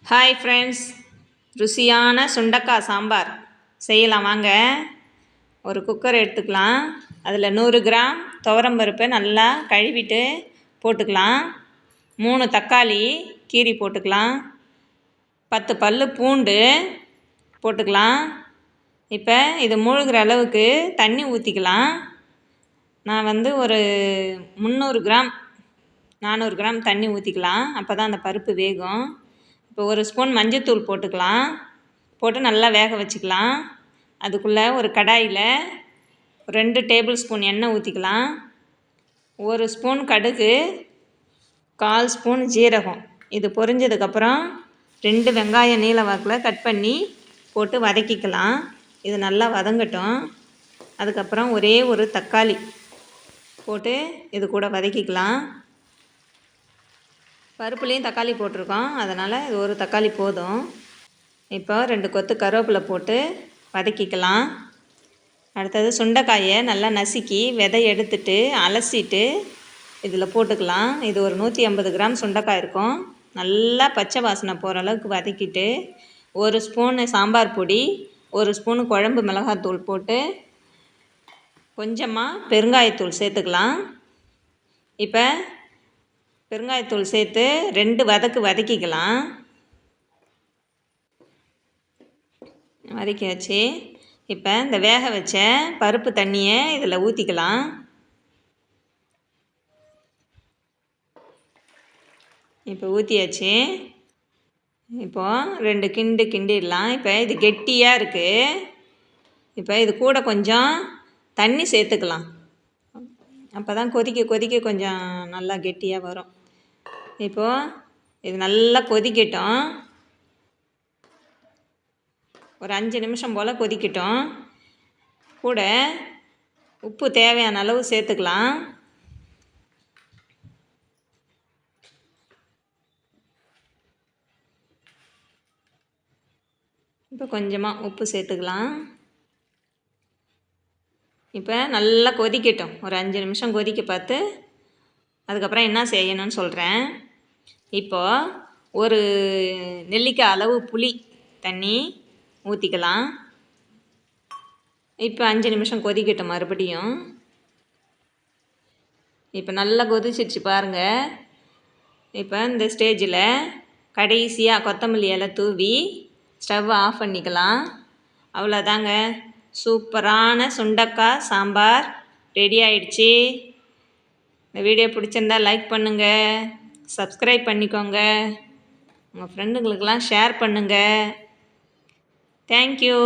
Hi friends, ருசியான சுண்டக்காய் சாம்பார் செய்யலாம் வாங்க. ஒரு குக்கர் எடுத்துக்கலாம். அதில் 100 கிராம் துவரம்பருப்பை நல்லா கழுவிட்டு போட்டுக்கலாம். 3 தக்காளி கீரி போட்டுக்கலாம். 10 பல் பூண்டு போட்டுக்கலாம். இப்போ இது மூழ்கிற அளவுக்கு தண்ணி ஊற்றிக்கலாம். நான் ஒரு 300 கிராம் 400 கிராம் தண்ணி ஊற்றிக்கலாம். அப்போ தான் அந்த பருப்பு வேகும். இப்போ 1 ஸ்பூன் மஞ்சத்தூள் போட்டுக்கலாம். போட்டு நல்லா வேக வச்சுக்கலாம். அதுக்குள்ளே ஒரு கடாயில் 2 டேபிள் ஸ்பூன் எண்ணெய் ஊற்றிக்கலாம். 1 ஸ்பூன் கடுகு, 1/4 ஸ்பூன் ஜீரகம். இது பொரிஞ்சதுக்கப்புறம் 2 வெங்காயம் நீல வாக்கில் கட் பண்ணி போட்டு வதக்கிக்கலாம். இது நல்லா வதங்கட்டும். அதுக்கப்புறம் ஒரே ஒரு தக்காளி போட்டு இது கூட வதக்கிக்கலாம். பருப்புலேயும் தக்காளி போட்டிருக்கோம், அதனால் இது ஒரு தக்காளி போதும். இப்போ 2 கொத்து கருவேப்பிலை போட்டு வதக்கிக்கலாம். அடுத்தது சுண்டைக்காயை நல்லா நசுக்கி விதை எடுத்துட்டு அலசிட்டு இதில் போட்டுக்கலாம். இது ஒரு 150 கிராம் சுண்டைக்காய் இருக்கும். நல்லா பச்சை வாசனை போகிற அளவுக்கு வதக்கிட்டு 1 ஸ்பூனு சாம்பார் பொடி, 1 ஸ்பூனு குழம்பு மிளகாத்தூள் போட்டு கொஞ்சமாக பெருங்காயத்தூள் சேர்த்துக்கலாம். இப்போ பெருங்காயத்தூள் சேர்த்து 2 வதக்கிக்கலாம். வதக்கியாச்சு. இப்போ இந்த வேக வச்ச பருப்பு தண்ணியை இதில் ஊற்றிக்கலாம். இப்போ ஊற்றியாச்சு. இப்போது 2 கிண்டிடலாம். இப்போ இது கெட்டியாக இருக்குது. இப்போ இது கூட கொஞ்சம் தண்ணி சேர்த்துக்கலாம். அப்போ தான் கொதிக்க கொஞ்சம் நல்லா கெட்டியாக வரும். இப்போது இது நல்லா கொதிக்கட்டும். ஒரு 5 நிமிஷம் போல் கொதிக்கட்டும். கூட உப்பு தேவையான அளவு சேர்த்துக்கலாம். இப்போ கொஞ்சமாக உப்பு சேர்த்துக்கலாம். இப்போ நல்லா கொதிக்கட்டும். ஒரு 5 நிமிஷம் கொதிக்க பார்த்து அதுக்கப்புறம் என்ன செய்யணும்னு சொல்கிறேன். இப்போது ஒரு நெல்லிக்காய் அளவு புளி தண்ணி ஊற்றிக்கலாம். இப்போ 5 நிமிஷம் கொதிக்கட்டும் மறுபடியும். இப்போ நல்லா கொதிச்சிருச்சு பாருங்கள். இப்போ இந்த ஸ்டேஜில் கடைசியாக கொத்தமல்லி இலை தூவி ஸ்டவ் ஆஃப் பண்ணிக்கலாம். அவ்வளோதாங்க, சூப்பரான சுண்டக்காய் சாம்பார் ரெடி ஆயிடுச்சு. இந்த வீடியோ பிடிச்சிருந்தா லைக் பண்ணுங்கள், சப்ஸ்கிரைப் பண்ணிக்கோங்க, உங்கள் ஃப்ரெண்டுங்களுக்கெல்லாம் ஷேர் பண்ணுங்கள். தேங்க்யூ.